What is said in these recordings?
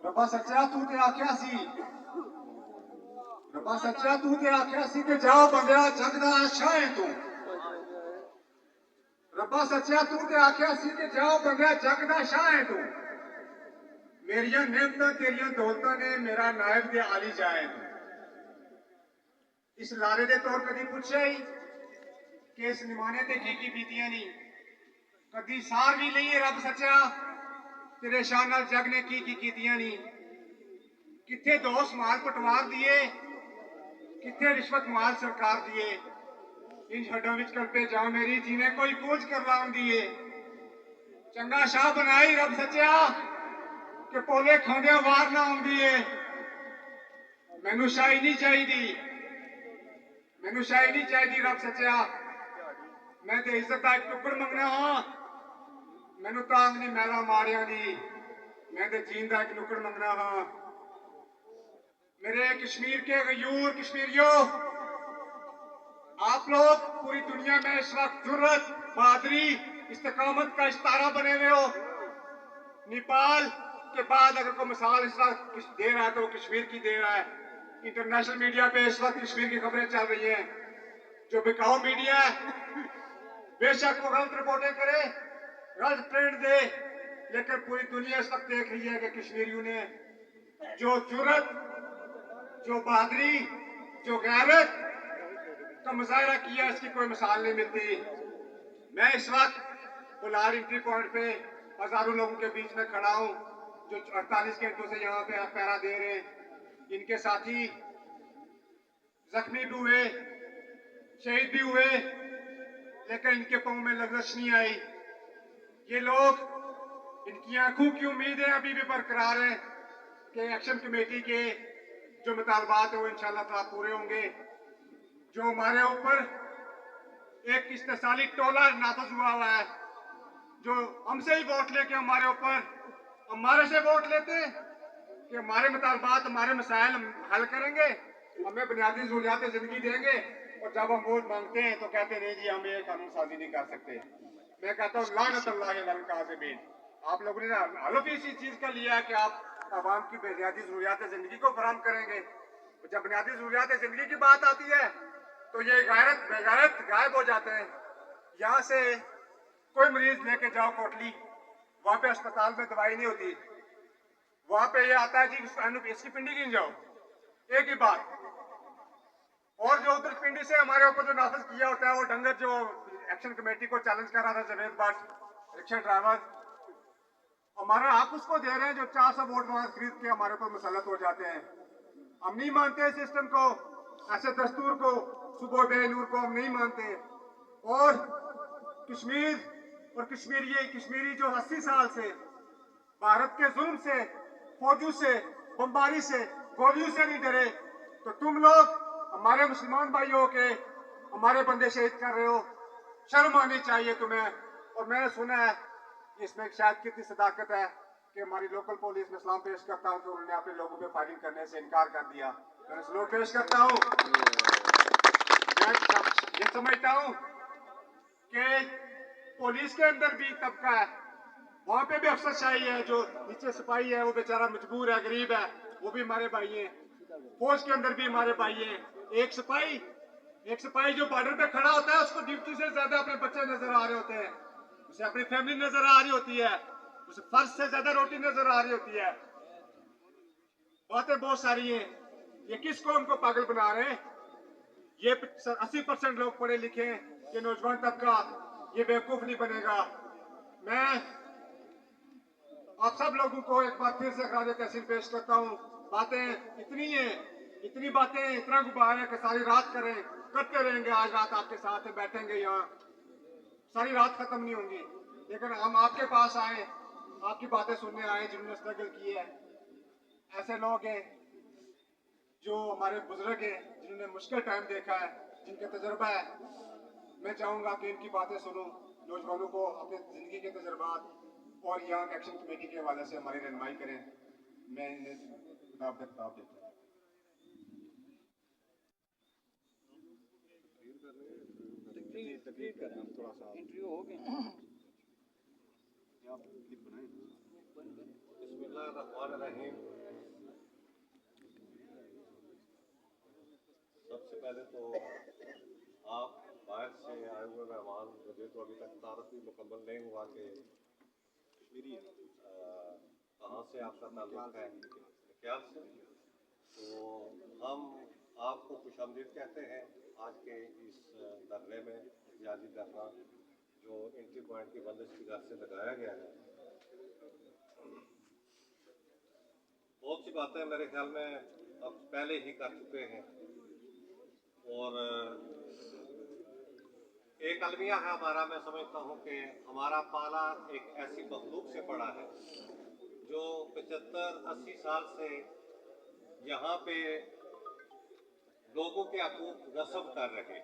रब्बा सच्चा तू ते आख्या सी रब्बा सच्चा तू ते आख्या सी कि जाओ बंदिया जग दा शाह है तू रब्बा सच्चा तू ते आख्या सी कि जाओ बंदिया जग दा शाह है तू मेरिया नेमतां तेरिया दौलतां ने मेरा नायब ते आली जाए तू इस लारे दे तौर कदी पुछया ही कि इस निमाने ते की बीतियां नहीं कदी सार भी नहीं रब सच्चा तेरे शाह नाल जग ने की कीतियां नहीं किथे दोस्त माल पटवार दिए किथे रिश्वत माल सरकार दिए इन हड्डों विच कल्पे जा मेरी जिन्हें कोई पूछ कर लाउन दिए चंगा शाह बनाई रब सच्चा कि पोले खांदे वार ना आउंदी है मैनू शाही नहीं चाहिए रब सच्चा मैं ते इज्जत का एक टुकड़ मंगना हाँ मैनू तांग नहीं मैला मारिया दी मैं ते जीन का एक टुकड़ मंगना हाँ मेरे कश्मीर के गयूर कश्मीरियों आप लोग पूरी दुनिया में इस वक्त जुर्रत बहादुरी इस्तेकामत का इस्तारा बने हुए हो नेपाल के बाद अगर कोई मिसाल इस वक्त दे रहा है तो वो कश्मीर की दे रहा है इंटरनेशनल मीडिया पे इस वक्त कश्मीर की खबरें चल रही हैं जो बिकाऊ मीडिया है बेशक वो गलत रिपोर्टें करे गलत प्रिंट दे लेकिन पूरी दुनिया इस वक्त देख रही है कि कश्मीरियों ने जो जुर्रत जो बहादुरी जो गैरत का मुजाहरा किया इसकी कोई मिसाल नहीं मिलती मैं इस वक्त बुलार एंट्री पॉइंट पे हजारों लोगों के बीच में खड़ा हूँ जो 48 घंटों से यहाँ पे पहरा दे रहे हैं इनके साथी जख्मी भी हुए शहीद भी हुए लेकिन इनके पांव में लग़ज़श नहीं आई ये लोग इनकी आंखों की उम्मीदें अभी भी बरकरार है कि एक्शन कमेटी के जो मुतालबात है वो इंशाअल्लाह ताला पूरे होंगे जो हमारे ऊपर एक इस्तेसाली टोला नाफज हुआ है जो हमसे ही वोट लेके हमारे ऊपर हमारे से वोट लेते हैं कि हमारे मुतालबात हमारे मसाइल हल करेंगे हमें बुनियादी ज़रूरियात ज़िंदगी देंगे और जब हम वोट मांगते हैं तो कहते नहीं जी हम ये कानून साजी नहीं कर सकते मैं कहता हूँ लानत अल्लाह अल काज़िबीन आप लोगों ने हलफ इसी चीज़ का लिया है कि आप आवाम की बुनियादी ज़रूरियात ज़िंदगी को फराहम करेंगे जब बुनियादी ज़रूरियात ज़िंदगी की बात आती है तो ये बेगैरत गायब हो जाते हैं यहाँ से कोई मरीज लेके जाओ कोटली वहाँ पे अस्पताल में दवाई नहीं होती वहाँ पे ये आता है जी इसकी पिंडी गिन जाओ एक ही बात और जो उधर पिंडी से हमारे ऊपर जो नाफज किया होता है वो डंगर जो एक्शन कमेटी को चैलेंज कर रहा था जवेद भट्ट रिक्शा ड्राइवर हमारा हक उसको दे रहे हैं जो 400 वोट खरीद के हमारे ऊपर मुसल्लत हो जाते हैं हम नहीं मानते सिस्टम को ऐसे दस्तूर को सुबह बेनूर को हम नहीं मानते और कश्मीर और कश्मीरी जो 80 साल से भारत के जुल्म से फौजों से बमबारी से गोलियों से नहीं डरे तो तुम लोग हमारे मुसलमान भाइयों के हमारे बंदे शहीद कर रहे हो शर्म आनी चाहिए तुम्हें और मैंने सुना है इसमें शायद कितनी सदाकत है कि हमारी लोकल पुलिस में सलाम पेश करता हूँ कि उन्होंने अपने लोगों पे फायरिंग करने से इनकार कर दिया मैं सलूट पेश करता हूँ मैं ये समझता हूँ कि पुलिस के अंदर भी तबका है वहाँ पे भी अफसरशाही है जो नीचे सिपाही है वो बेचारा मजबूर है गरीब है वो भी हमारे भाई हैं फौज के अंदर भी हमारे भाई हैं एक सिपाही जो बॉर्डर पे खड़ा होता है उसको ड्यूटी से ज्यादा अपने बच्चे नजर आ रहे होते हैं उसे अपनी फैमिली नजर आ रही होती है उसे फर्ज से ज्यादा रोटी नजर आ रही होती है बातें बहुत सारी हैं ये किस कौम को पागल बना रहे हैं ये 80% लोग पढ़े लिखे हैं ये नौजवान तबका ये बेवकूफ नहीं बनेगा मैं आप सब लोगों को एक बार फिर से खराज तहसीन पेश करता हूँ बातें इतनी बातें इतना गुब्बार है कि सारी रात करते रहेंगे आज रात आपके साथ बैठेंगे यहाँ सारी रात खत्म नहीं होंगी लेकिन हम आपके पास आए आपकी बातें सुनने आए जिन्होंने स्ट्रगल की है ऐसे लोग हैं जो हमारे बुजुर्ग हैं जिन्होंने मुश्किल टाइम देखा है जिनका तजुर्बा है मैं चाहूँगा कि इनकी बातें सुनो नौजवानों को अपने ज़िंदगी के तजुर्बात और यहाँ एक्शन कमेटी के हवाले से हमारी रहनुमाई करें मैं इन्हें किताब देता हूँ तकरीर करें हम थोड़ा सा इंटरव्यू हो गया बिस्मिल्लाहिर्रहमानिर्रहीम। सबसे पहले तो आप बाहर से आए हुए मेहमान, मुझे तो अभी तक तारुफ भी मुकम्मल नहीं हुआ कि कहाँ से आपका ताल्लुक है, क्या से। तो हम आपको खुशामदीद कहते हैं आज के इस धरने में, एहतियाजी धरना जो एंट्री पॉइंट की बंदिश की तरफ से लगाया गया है। बहुत सी बातें मेरे ख्याल में अब पहले ही कर चुके हैं, और एक अलमिया है हमारा, मैं समझता हूँ कि हमारा पाला एक ऐसी मखलूक से पड़ा है जो 75-80 साल से यहाँ पे लोगों के हकूक गस्ब कर रहे।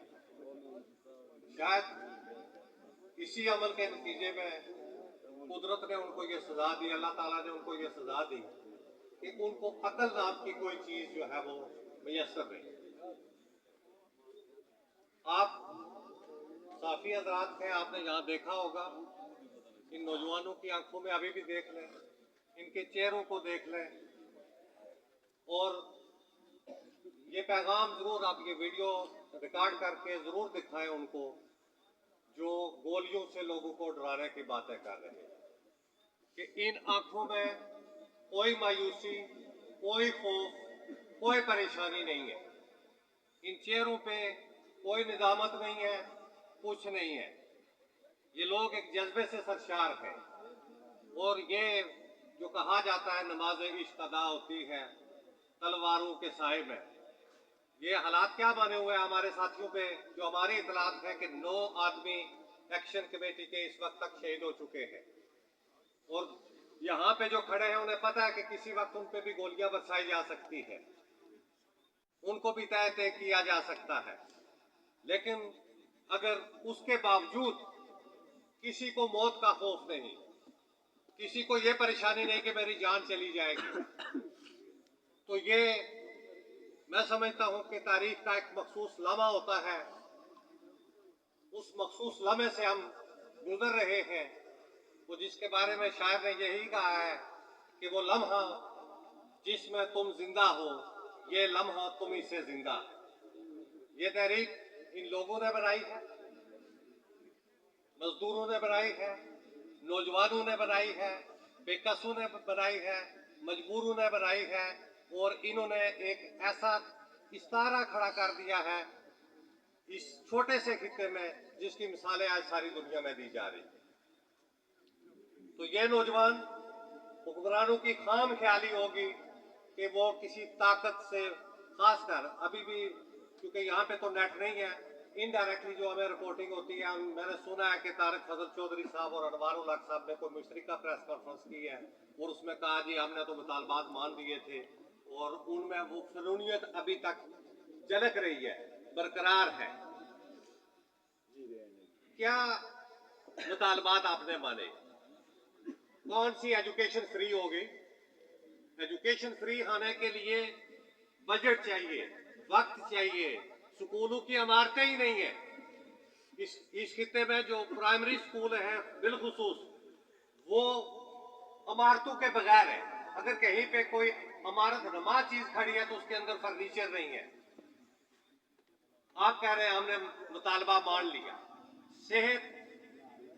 शायद इसी अमल के नतीजे में कुदरत ने उनको ये सजा दी, अल्लाह ताला ने उनको ये सजा दी कि उनको अकल नाम की कोई चीज जो है वो मैसर नहीं। आप साफी हजरात हैं, आपने यहाँ देखा होगा, इन नौजवानों की आंखों में अभी भी देख लें, इनके चेहरों को देख लें, और ये पैगाम जरूर आप ये वीडियो रिकॉर्ड करके जरूर दिखाएं उनको जो गोलियों से लोगों को डराने की बातें कर रहे हैं, कि इन आंखों में कोई मायूसी, कोई खौफ, कोई परेशानी नहीं है, इन चेहरों पे कोई निदामत नहीं है, कुछ नहीं है। ये लोग एक जज्बे से सरशार हैं, और ये जो कहा जाता है नमाज इश्क अदा होती है तलवारों के साए में, ये हालात क्या बने हुए हैं हमारे साथियों पे, जो हमारी इतलात है कि 9 आदमी एक्शन कमेटी के इस वक्त तक शहीद हो चुके हैं, और यहाँ पे जो खड़े हैं उन्हें पता है कि किसी वक्त उन पे भी गोलियां बरसाई जा सकती है, उनको भी तय तय किया जा सकता है। लेकिन अगर उसके बावजूद किसी को मौत का खौफ नहीं, किसी को ये परेशानी नहीं कि मेरी जान चली जाएगी, तो ये मैं समझता हूं कि तारीख का एक मखसूस लम्हा होता है। उस मखसूस लम्हे से हम गुजर रहे हैं, वो जिसके बारे में शायर ने यही कहा है कि वो लम्हा जिसमें तुम जिंदा हो, ये लम्हा तुम ही से जिंदा है। ये तहरीक इन लोगों ने बनाई है, मजदूरों ने बनाई है, नौजवानों ने बनाई है, बेकसों ने बनाई है, मजबूरों ने बनाई है, और इन्होंने एक ऐसा इस्तारा खड़ा कर दिया है इस छोटे से खित्ते में जिसकी मिसालें आज सारी दुनिया में दी जा रही। तो ये नौजवान हुक्मरानों की खाम ख्याली होगी कि वो किसी ताकत से, खासकर अभी भी क्योंकि यहाँ पे तो नेट नहीं है, इनडायरेक्टली जो हमें रिपोर्टिंग होती है, मैंने सुना है कि तारिक फजल चौधरी साहब और अनवार उल हक साहब ने कोई मुश्तरका प्रेस कॉन्फ्रेंस की है, और उसमें कहा जी हमने तो मुतालबात मान दिए थे, और उनमें वो फिलूनियत अभी तक झलक रही है, बरकरार है। क्या मुतालबात आपने माने? कौन सी एजुकेशन फ्री होगी? एजुकेशन फ्री होने के लिए बजट चाहिए, वक्त चाहिए, स्कूलों की इमारतें ही नहीं है। इस खित्ते में जो प्राइमरी स्कूल है बिलखुसूस वो इमारतों के बगैर है। अगर कहीं पे कोई इमारत नुमा चीज खड़ी है तो उसके अंदर फर्नीचर नहीं है। आप कह रहे हैं हमने मुतालबा मान लिया। सेहत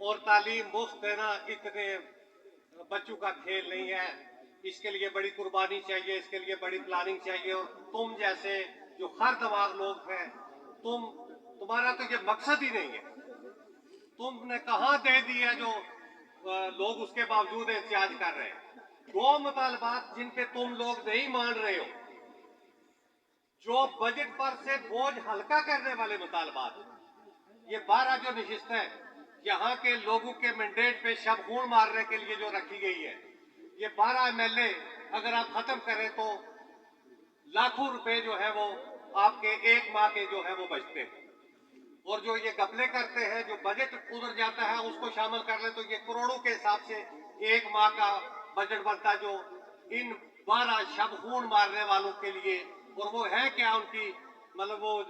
और तालीम मुफ्त देना इतने बच्चों का खेल नहीं है, इसके लिए बड़ी कुर्बानी चाहिए, इसके लिए बड़ी प्लानिंग चाहिए, और तुम जैसे जो हर दिमाग लोग हैं, तुम्हारा तो ये मकसद ही नहीं है। तुमने कहाँ दे दिया जो लोग उसके बावजूद एहतियाज कर रहे हैं। 2 मुतालबात जिन पे तुम लोग नहीं मान रहे हो, जो बजट पर से बोझ हल्का करने वाले मुतालबात, ये 12 जो नशिस्त है यहाँ के लोगों के मैंडेट पे शब खून मारने के लिए जो रखी गई है, ये 12 MLA अगर आप खत्म करें तो लाखों रुपए जो है वो आपके 1 माह के जो है वो बचते हैं। और जो ये घपले करते हैं, जो बजट उधर जाता है उसको शामिल कर ले तो ये करोड़ों के हिसाब से 1 माह का बजट बनता जो इन 12 शब खून मारने वालों के लिए। और वो है क्या उनकी, मतलब वो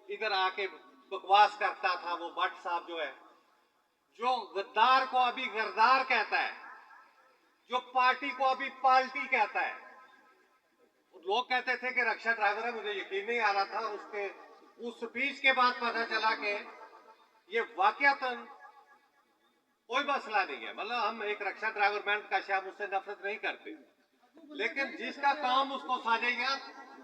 इधर आके बकवास करता था वो भट्ट साहब जो है, जो गद्दार को अभी गद्दार कहता है, पार्टी को अभी पार्टी कहता है। लोग कहते थे कि रक्षा ड्राइवर है, मुझे यकीन नहीं आ रहा था, और उसके उस स्पीच के बाद पता चला कि ये वाकयातन कोई मसला नहीं है। मतलब हम एक रक्षा ड्राइवर मैन का शायद उससे नफरत नहीं करते, लेकिन जिसका काम उसको साझेगा,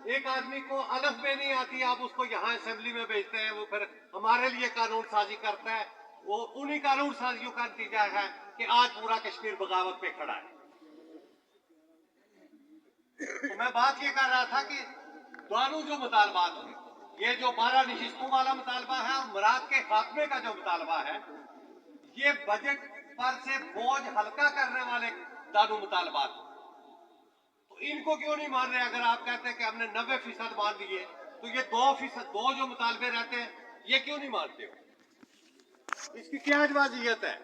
एक आदमी को अलफ में नहीं आती, आप उसको यहाँ असेंबली में भेजते हैं, वो फिर हमारे लिए कानून साजी करता है। वो उन्हीं कानून साजियों का नतीजा है कि आज पूरा कश्मीर बगावत पे खड़ा है। तो मैं बात ये कर रहा था कि दोनों जो मुतालबात हैं, ये जो 12 नशिस्तों वाला मुतालबा है और मराद के खात्मे का जो मुतालबा है, ये बजट पर से बोझ हल्का करने वाले दोनों मुतालबात हैं। तो इनको क्यों नहीं मान रहे? अगर आप कहते हैं कि हमने 90% मान लिए, तो ये 2% दो जो मुतालबे रहते हैं, ये क्यों नहीं मानते हो? इसकी क्या वजह है?